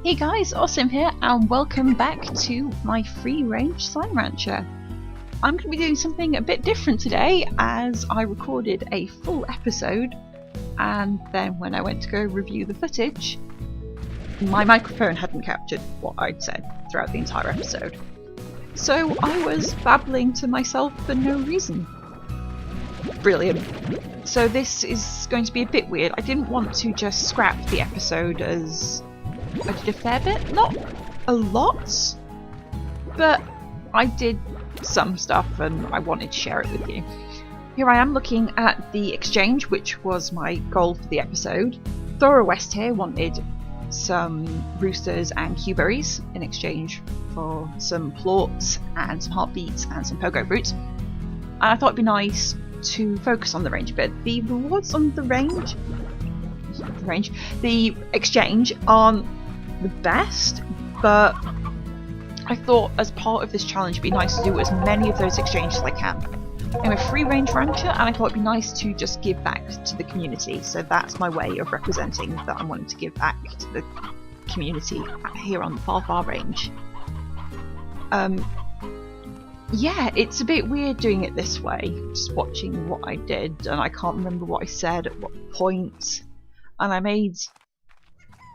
Hey guys, Awesome here, and welcome back to my free-range slime rancher. I'm going to be doing something a bit different today, as I recorded a full episode, and then when I went to go review the footage, my microphone hadn't captured what I'd said throughout the entire episode. So I was babbling to myself for no reason. Brilliant. So this is going to be a bit weird. I didn't want to just scrap the episode as I did a fair bit, not a lot, but I did some stuff and I wanted to share it with you. Here I am looking at the exchange, which was my goal for the episode. Thora West here wanted some roosters and cuberries in exchange for some plorts and some heartbeats and some pogo fruits. And I thought it'd be nice to focus on the range a bit. The rewards on the the exchange aren't the best, but I thought as part of this challenge it'd be nice to do as many of those exchanges as I can. I'm a free range rancher and I thought it'd be nice to just give back to the community, so that's my way of representing that I'm wanting to give back to the community here on the far range. Yeah, it's a bit weird doing it this way, just watching what I did, and I can't remember what I said at what point, and I made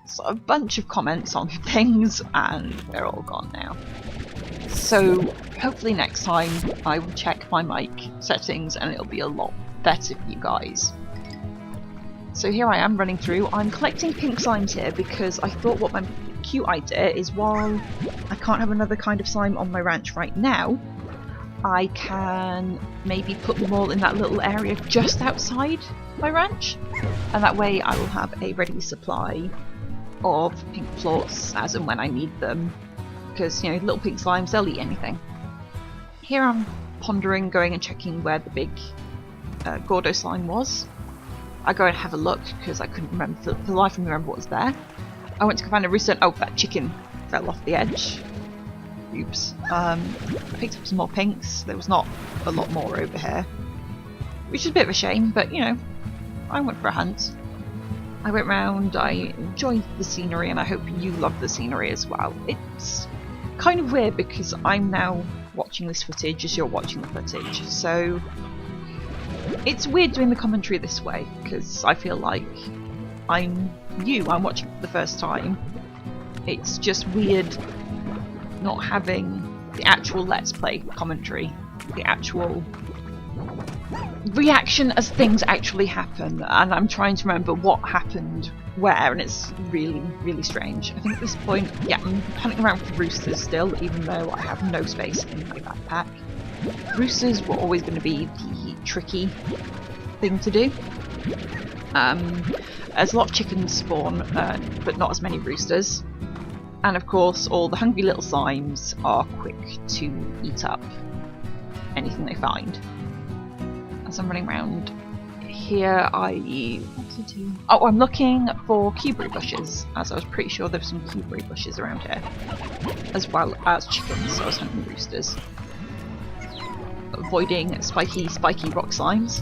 sort of a bunch of comments on things and they're all gone now. So hopefully next time I will check my mic settings and it'll be a lot better for you guys. So here I am running through. I'm collecting pink slimes here because I thought what my cute idea is, while I can't have another kind of slime on my ranch right now, I can maybe put them all in that little area just outside my ranch, and that way I will have a ready supply of pink plorts as and when I need them, because, you know, little pink slimes, they'll eat anything. Here I'm pondering going and checking where the big Gordo slime was. I go and have a look because I couldn't remember for the life of me remember what was there. I went to go find a rooster. Oh, that chicken fell off the edge. Oops. I picked up some more pinks. There was not a lot more over here, which is a bit of a shame, but you know, I went for a hunt. I went round, I enjoyed the scenery, and I hope you love the scenery as well. It's kind of weird because I'm now watching this footage as you're watching the footage, so it's weird doing the commentary this way because I feel like I'm watching for the first time. It's just weird not having the actual Let's Play commentary, the actual reaction as things actually happen, and I'm trying to remember what happened where, and it's really strange. I think at this point, yeah, I'm hunting around for roosters still, even though I have no space in my backpack. Roosters were always going to be the tricky thing to do. There's a lot of chickens spawn, but not as many roosters. And of course, all the hungry little slimes are quick to eat up anything they find. As I'm running around here, what did I do? Oh, I'm looking for cuberry bushes, as I was pretty sure there were some cuberry bushes around here, as well as chickens, so I was hunting roosters. Avoiding spiky rock slimes.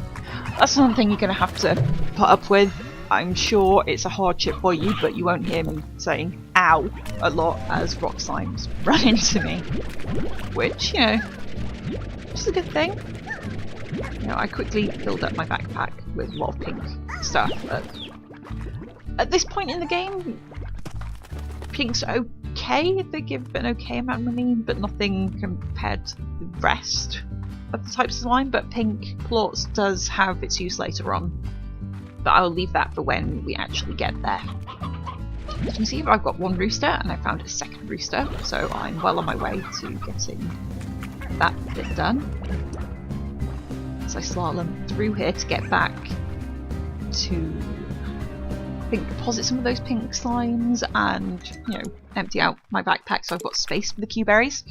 That's something you're going to have to put up with. I'm sure it's a hardship for you, but you won't hear me saying ow a lot as rock slimes run into me, which, you know, is a good thing. You know, I quickly filled up my backpack with a lot of pink stuff. At this point in the game, pink's okay. They give an okay amount of money, but nothing compared to the rest of the types of slime. But pink plorts does have its use later on, but I'll leave that for when we actually get there. As you can see, I've got one rooster and I found a second rooster, so I'm well on my way to getting that bit done. As I slalom through here to get back to, I think, deposit some of those pink slimes and, you know, empty out my backpack so I've got space for the cuberries.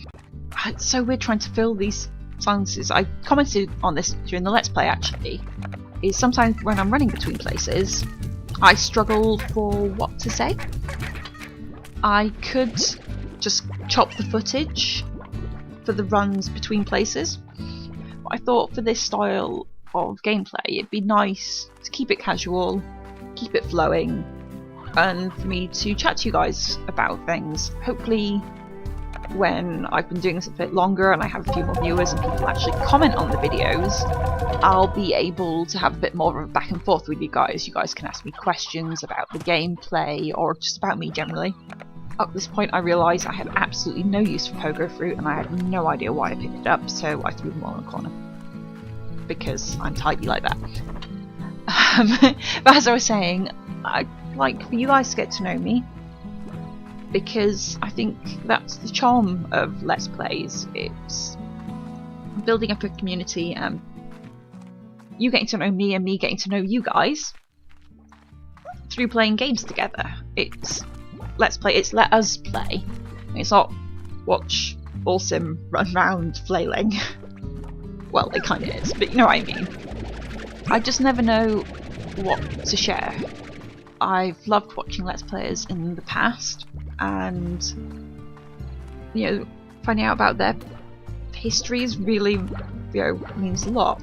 It's so weird trying to fill these silences. I commented on this during the Let's Play actually, is sometimes when I'm running between places I struggle for what to say. I could just chop the footage for the runs between places, but I thought for this style of gameplay it'd be nice to keep it casual, keep it flowing, and for me to chat to you guys about things. Hopefully when I've been doing this a bit longer and I have a few more viewers and people actually comment on the videos, I'll be able to have a bit more of a back and forth with you guys. You guys can ask me questions about the gameplay or just about me generally. At this point I realised I had absolutely no use for pogo fruit and I had no idea why I picked it up, so I threw them all in the corner. Because I'm tidy like that. But as I was saying, I'd like for you guys to get to know me, because I think that's the charm of Let's Plays. It's building up a community and you getting to know me and me getting to know you guys through playing games together. It's Let's Play, it's let us play. It's not watch Awesome run around flailing. Well, it kind of is, but you know what I mean. I just never know what to share. I've loved watching Let's Players in the past, and you know, finding out about their histories really, you know, means a lot.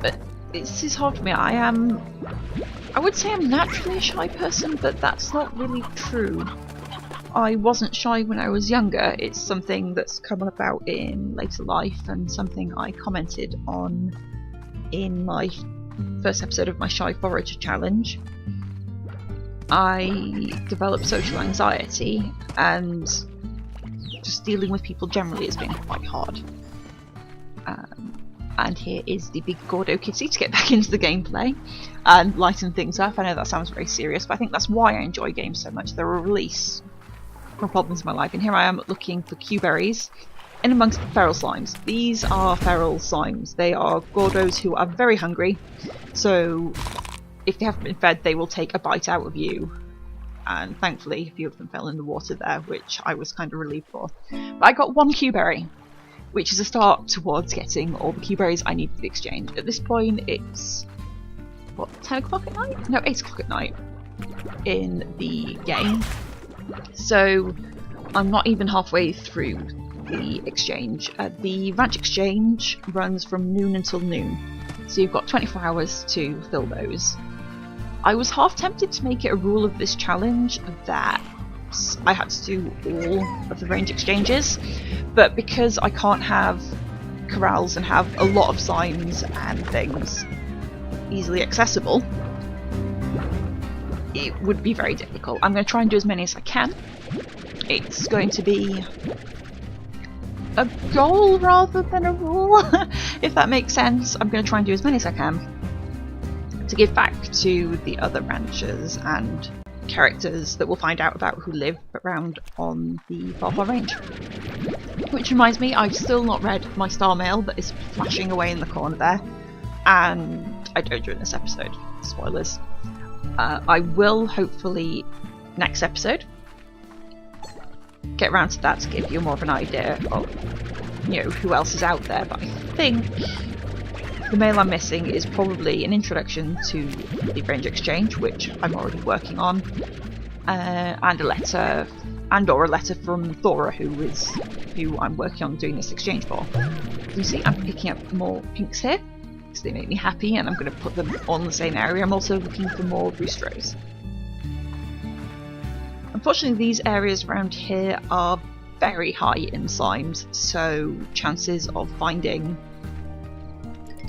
But this is hard for me. I would say I'm naturally a shy person, but that's not really true. I wasn't shy when I was younger. It's something that's come about in later life and something I commented on in my first episode of my Shy Forager challenge. I developed social anxiety and just dealing with people generally has been quite hard. And here is the big Gordo kitty to get back into the gameplay and lighten things up. I know that sounds very serious, but I think that's why I enjoy games so much. They're a release from problems in my life, and here I am looking for Q-berries in amongst feral slimes. These are feral slimes. They are Gordos who are very hungry, so if they haven't been fed they will take a bite out of you, and thankfully a few of them fell in the water there, which I was kind of relieved for. But I got one Q-berry, which is a start towards getting all the Q-berries I need for the exchange. At this point it's, what, 10 o'clock at night? No, 8 o'clock at night in the game. So I'm not even halfway through the exchange. The ranch exchange runs from noon until noon, so you've got 24 hours to fill those. I was half tempted to make it a rule of this challenge that I had to do all of the range exchanges, but because I can't have corrals and have a lot of slimes and things easily accessible, it would be very difficult. I'm going to try and do as many as I can. It's going to be a goal rather than a rule, if that makes sense. I'm going to try and do as many as I can to give back to the other ranchers and characters that we'll find out about who live around on the Far Far Range. Which reminds me, I've still not read my star mail that is flashing away in the corner there, and I don't during this episode. Spoilers. I will hopefully next episode get around to that to give you more of an idea of, you know, who else is out there, but I think the mail I'm missing is probably an introduction to the range exchange, which I'm already working on, and a letter, or a letter from Thora, who I'm working on doing this exchange for. You see, I'm picking up more pinks here because they make me happy, and I'm going to put them on the same area. I'm also looking for more roostros. Unfortunately, these areas around here are very high in slimes, so chances of finding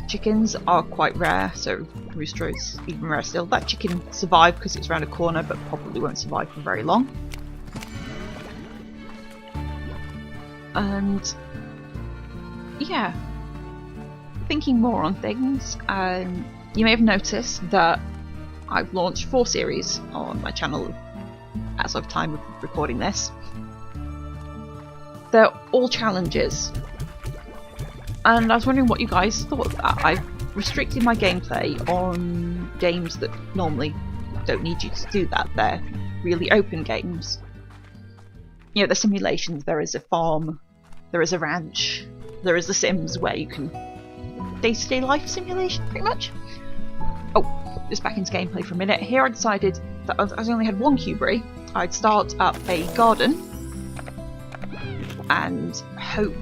chickens are quite rare, so roostros even rare still. That chicken survived because it's around a corner, but probably won't survive for very long. And yeah, thinking more on things, you may have noticed that I've launched 4 series on my channel as of time of recording this. They're all challenges, and I was wondering what you guys thought of that. I've restricted my gameplay on games that normally don't need you to do that. They're really open games. You know, there's simulations, there is a farm, there is a ranch, there is The Sims where you can day-to-day life simulation, pretty much. Oh, just back into gameplay for a minute. Here I decided that as I only had 1 Q-berry, I'd start up a garden and hope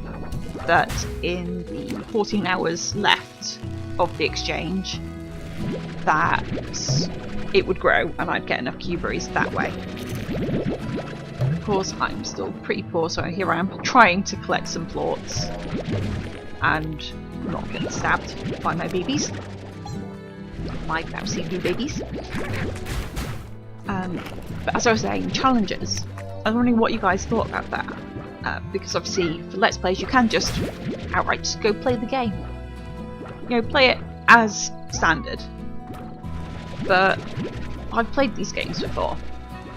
that in the 14 hours left of the exchange that it would grow and I'd get enough cuberries that way. Of course, I'm still pretty poor, so here I am trying to collect some plorts and not getting stabbed by my babies. My mousy blue babies. But as I was saying, challenges. I was wondering what you guys thought about that. Because obviously, for Let's Plays, you can just outright just go play the game. You know, play it as standard. But I've played these games before,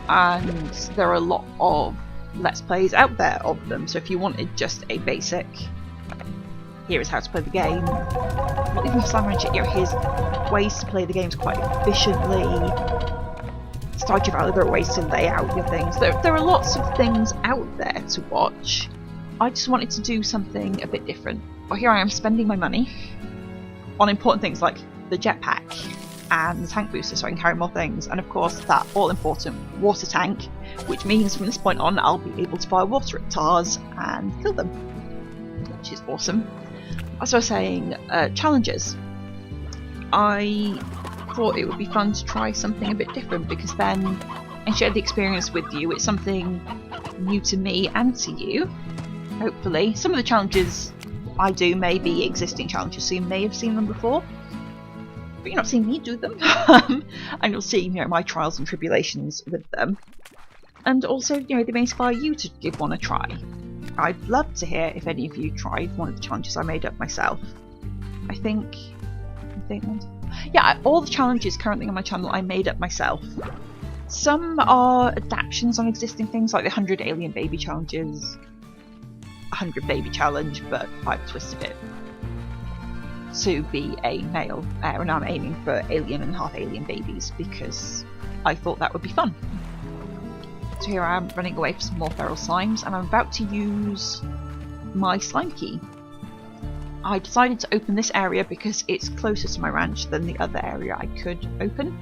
and there are a lot of Let's Plays out there of them, so if you wanted just a basic, here is how to play the game, not even Slime Rancher, you know, here's ways to play the games quite efficiently, Stardew Valley, there are ways to lay out your things, there are lots of things out there to watch. I just wanted to do something a bit different. Well, here I am spending my money on important things like the jetpack and the tank booster so I can carry more things, and of course that all-important water tank, which means from this point on I'll be able to buy water at Tars and kill them, which is awesome. As I was saying, challenges. I thought it would be fun to try something a bit different because then I share the experience with you. It's something new to me and to you, hopefully. Some of the challenges I do may be existing challenges, so you may have seen them before, but you're not seeing me do them. And you'll see, you know, my trials and tribulations with them. And also, you know, they may inspire you to give one a try. I'd love to hear if any of you tried one of the challenges I made up myself. I think yeah, all the challenges currently on my channel I made up myself. Some are adaptations on existing things, like the 100 alien baby challenges, 100 baby challenge, but I've twisted it to be a male, and I'm aiming for alien and half alien babies because I thought that would be fun. So here I am running away for some more feral slimes, and I'm about to use my slime key. I decided to open this area because it's closer to my ranch than the other area I could open.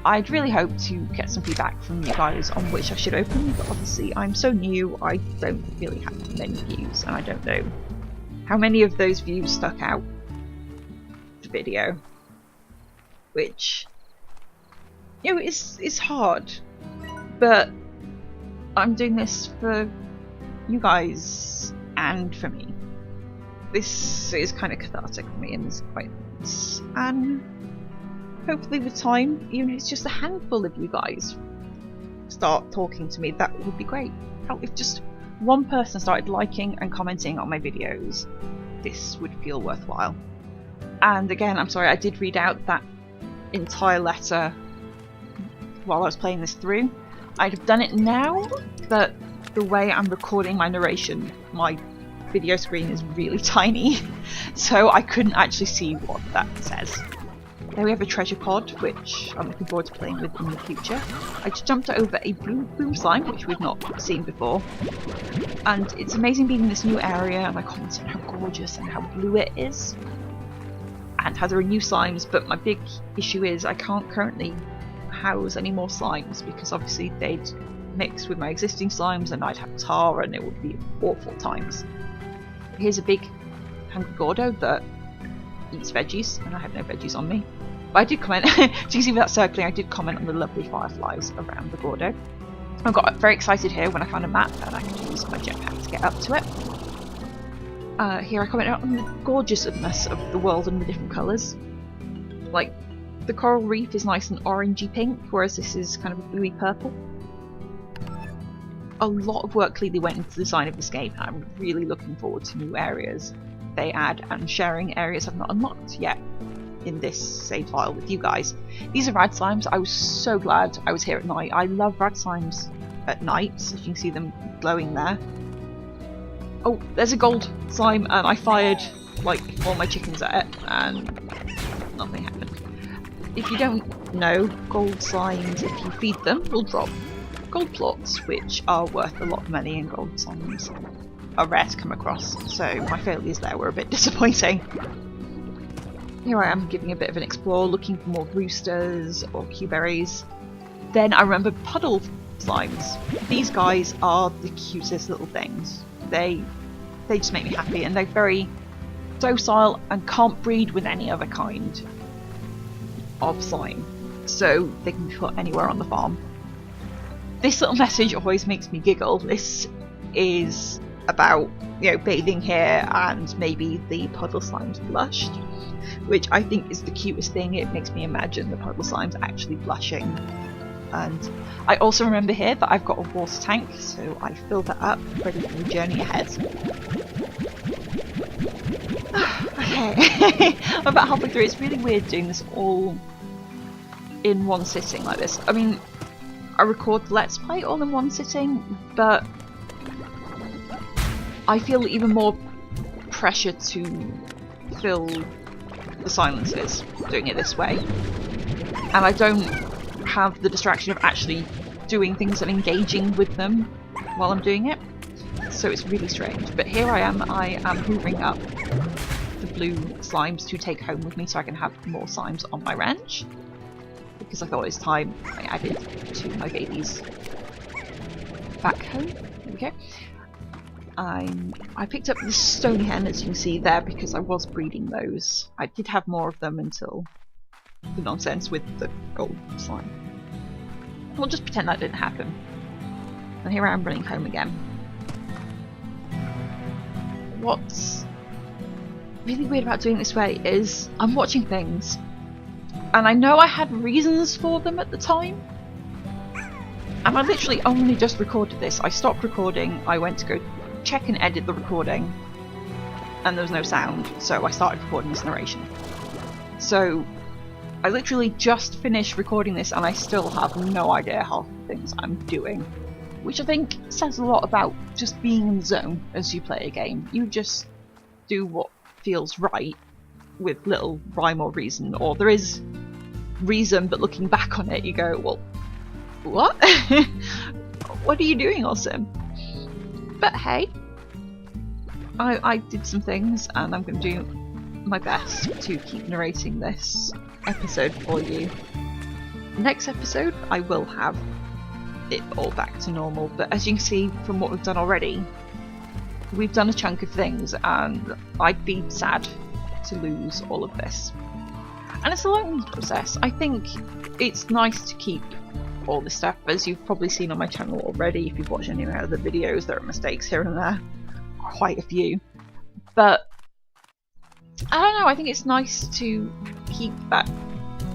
I'd really hoped to get some feedback from you guys on which I should open, but obviously I'm so new I don't really have many views, and I don't know how many of those views stuck out the video, which, you know, is hard, but I'm doing this for you guys and for me. This is kind of cathartic for me and it's quite nice, and hopefully with time, even if it's just a handful of you guys start talking to me, that would be great. If just one person started liking and commenting on my videos, this would feel worthwhile. And again, I'm sorry I did read out that entire letter while I was playing this through. I'd have done it now, but the way I'm recording my narration, my video screen is really tiny, so I couldn't actually see what that says. There we have a treasure pod, which I'm looking forward to playing with in the future. I just jumped over a blue boom slime, which we've not seen before, and it's amazing being in this new area, and I commented on how gorgeous and how blue it is, and how there are new slimes, but my big issue is I can't currently house any more slimes, because obviously they'd mix with my existing slimes and I'd have tar and it would be awful times. Here's a big hungry Gordo that eats veggies, and I have no veggies on me. But I did comment, so you can see without circling, I did comment on the lovely fireflies around the Gordo. I got very excited here when I found a map and I could use my jetpack to get up to it. Here I commented on the gorgeousness of the world and the different colours. Like, the coral reef is nice and orangey pink, whereas this is kind of a bluey purple. A lot of work clearly went into the design of this game, and I'm really looking forward to new areas they add and sharing areas I've not unlocked yet in this save file with you guys. These are rad slimes. I was so glad I was here at night. I love rad slimes at night, so you can see them glowing there. Oh, there's a gold slime, and I fired like all my chickens at it and nothing happened. If you don't know, gold slimes, if you feed them, will drop gold plorts, which are worth a lot of money, and gold slimes are rare to come across, so my failures there were a bit disappointing. Here I am giving a bit of an explore, looking for more roosters or cuberries. Then I remember puddle slimes. These guys are the cutest little things. They just make me happy, and they're very docile and can't breed with any other kind. of slime, so they can be put anywhere on the farm. This little message always makes me giggle. This is about, you know, bathing here and maybe the puddle slimes blushed, which I think is the cutest thing. It makes me imagine the puddle slimes actually blushing. And I also remember here that I've got a water tank, so I fill that up, ready for the journey ahead. Okay, I'm about halfway through. It's really weird doing this all in one sitting like this. I mean, I record the Let's Play all in one sitting, but I feel even more pressure to fill the silences doing it this way. And I don't have the distraction of actually doing things and engaging with them while I'm doing it. So it's really strange. But here I am hoovering up the blue slimes to take home with me so I can have more slimes on my ranch. Because I thought it's time I added to my babies back home. There we go. I picked up the stony hen, as you can see there, because I was breeding those. I did have more of them until the nonsense with the gold slime. We'll just pretend that didn't happen. And here I am running home again. What's really weird about doing it this way is I'm watching things, and I know I had reasons for them at the time, and I literally only just recorded this. I stopped recording, I went to go check and edit the recording, and there was no sound, so I started recording this narration. So I literally just finished recording this and I still have no idea half the things I'm doing, which I think says a lot about just being in the zone as you play a game. You just do what feels right with little rhyme or reason, or there is reason, but looking back on it you go, well, what? What are you doing, Awesome? But hey, I did some things and I'm going to do my best to keep narrating this episode for you. Next episode I will have it all back to normal, but as you can see from what we've done already, we've done a chunk of things and I'd be sad to lose all of this. And it's a learning process. I think it's nice to keep all this stuff, as you've probably seen on my channel already. If you've watched any of my other videos, there are mistakes here and there, quite a few, but I don't know, I think it's nice to keep that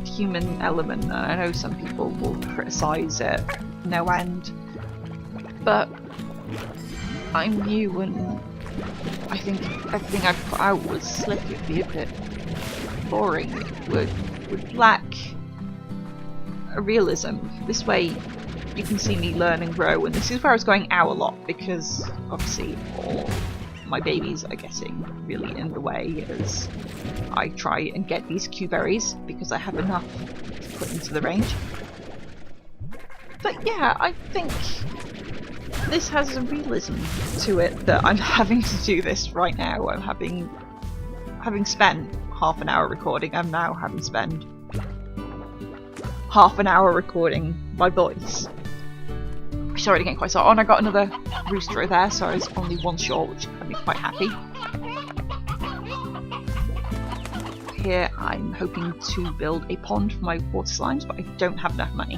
human element, and I know some people will criticise it no end, but I'm new and I think everything I've put out was slick. It'd be a bit boring, would lack a realism. This way you can see me learn and grow, and this is where I was going out a lot, because obviously all my babies are getting really in the way as I try and get these Q berries, because I have enough to put into the range. But yeah, I think this has a realism to it that I'm having to do this right now. I'm having spent half an hour recording, I'm now having to spend half an hour recording my voice. It's already getting quite so on. I got another rooster there, so I was only one short, which made me quite happy. Here I'm hoping to build a pond for my water slimes, but I don't have enough money,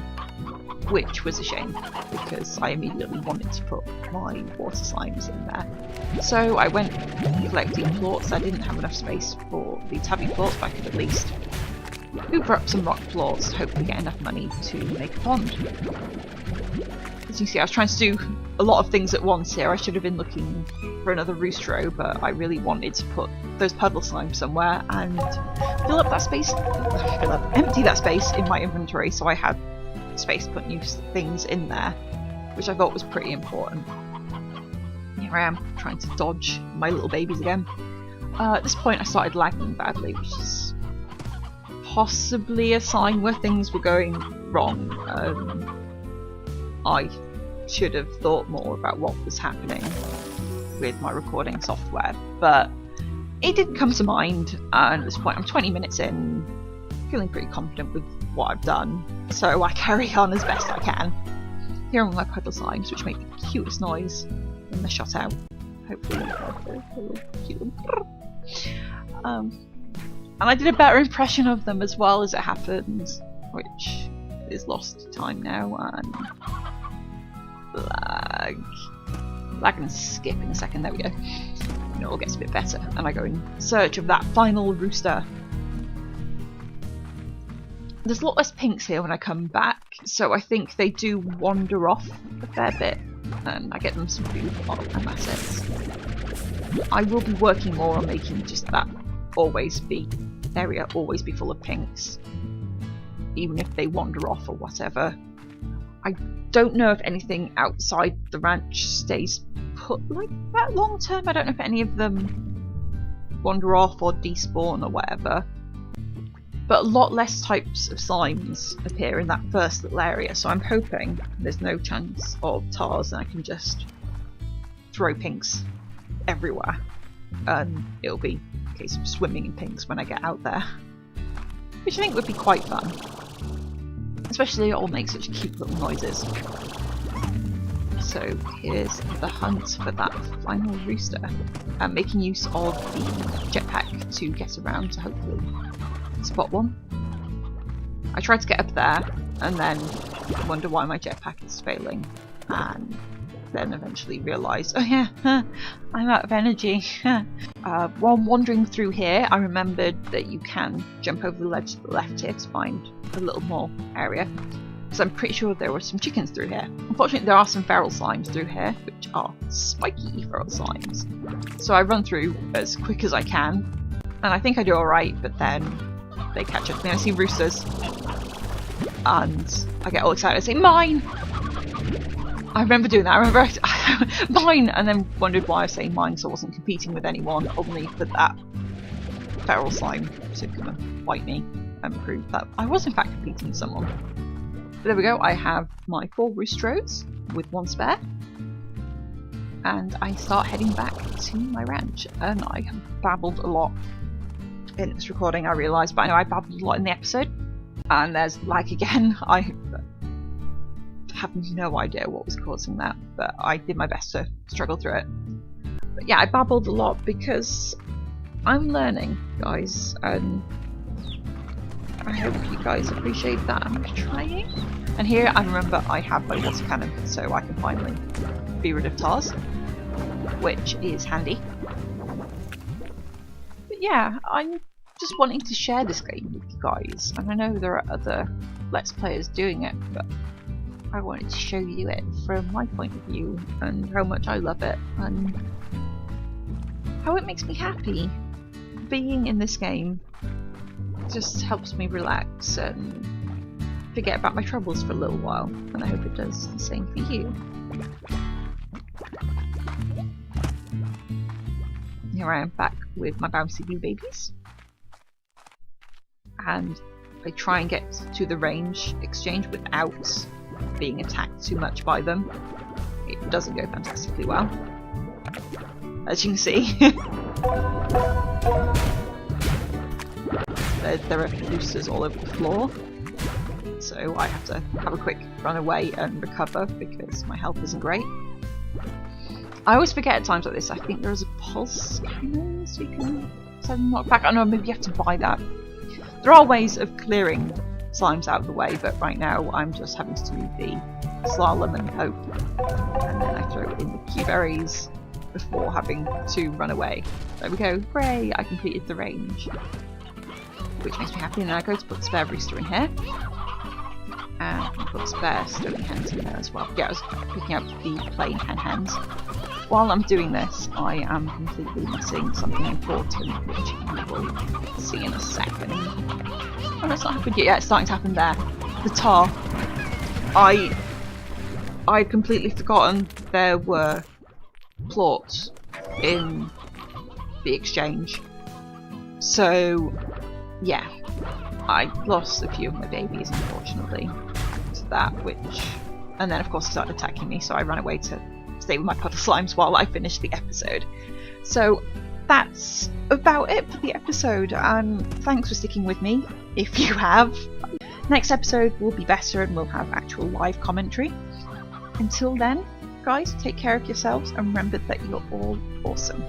which was a shame because I immediately wanted to put my water slimes in there. So I went collecting plorts. I didn't have enough space for the tubby plorts, but I could at least hoover up some rock plorts to hopefully get enough money to make a pond. As you see, I was trying to do a lot of things at once here. I should have been looking for another roostero, but I really wanted to put those puddle slimes somewhere and fill up that space, empty that space in my inventory, so I had space to put new things in there, which I thought was pretty important. Here I am trying to dodge my little babies again. At this point I started lagging badly, which is possibly a sign where things were going wrong. I should have thought more about what was happening with my recording software, but it didn't come to mind, and at this point I'm 20 minutes in, feeling pretty confident with what I've done, so I carry on as best I can. Here are my puddle slimes, which make the cutest noise when they're shot out. Hopefully they're cute. And I did a better impression of them as well, as it happens, which is lost to time now, and lag and skip in a second, there we go. And it all gets a bit better, and I go in search of that final rooster. There's a lot less pinks here when I come back, so I think they do wander off a fair bit, and I get them some food, and that's it. I will be working more on making just that area always be full of pinks, even if they wander off or whatever. I don't know if anything outside the ranch stays put like that long term. I don't know if any of them wander off or despawn or whatever. But a lot less types of slimes appear in that first little area, so I'm hoping there's no chance of tars and I can just throw pinks everywhere. And it'll be a case of swimming in pinks when I get out there. Which I think would be quite fun. Especially it all makes such cute little noises. So here's the hunt for that final rooster. I'm making use of the jetpack to get around to hopefully spot one. I tried to get up there and then wonder why my jetpack is failing, and then eventually realised, oh yeah, I'm out of energy. While wandering through here, I remembered that you can jump over the ledge to the left here to find a little more area, because I'm pretty sure there were some chickens through here. Unfortunately, there are some feral slimes through here, which are spiky feral slimes. So I run through as quick as I can, and I think I do alright, but then they catch up to me. I see roosters, and I get all excited. I say, mine! I remember doing that. I remember mine, and then wondered why I was saying mine, so I wasn't competing with anyone, only for that feral slime to come and bite me and prove that I was in fact competing with someone. But there we go. I have my 4 roosters with 1 spare, and I start heading back to my ranch. And I have babbled a lot in this recording, I realised, but I know I babbled a lot in the episode, and there's lag again. I have no idea what was causing that, but I did my best to struggle through it. But yeah, I babbled a lot because I'm learning, guys, and I hope you guys appreciate that I'm trying. And here I remember I have my water cannon, so I can finally be rid of tars, which is handy. But yeah, I'm just wanting to share this game with you guys, and I know there are other Let's Players doing it, but I wanted to show you it from my point of view, and how much I love it, and how it makes me happy. Being in this game just helps me relax and forget about my troubles for a little while, and I hope it does the same for you. Here I am back with my bouncy blue babies, and I try and get to the range exchange without being attacked too much by them. It doesn't go fantastically well, as you can see. there are roosters all over the floor, so I have to have a quick run away and recover because my health isn't great. I always forget at times like this. I think there is a pulse cannon, so you can send them knock back. I don't know, maybe you have to buy that. There are ways of clearing slimes out of the way, but right now I'm just having to do the slalom and hope, and then I throw in the Q-berries before having to run away. There we go, hooray! I completed the range, which makes me happy. And then I go to put the spare rooster in here, and I put spare stony hens in there as well. Yeah, I was picking up the plain hens. While I'm doing this, I am completely missing something important, which you will see in a second. Oh, no, it's not happened yet. Yeah, it's starting to happen there. The tar. I'd completely forgotten there were plorts in the exchange. So, yeah, I lost a few of my babies, unfortunately, to that, and then of course they started attacking me, so I ran away to stay with my puddle slimes while I finished the episode. So that's about it for the episode, and thanks for sticking with me if you have. Next episode will be better and we'll have actual live commentary. Until then, guys, take care of yourselves and remember that you're all awesome.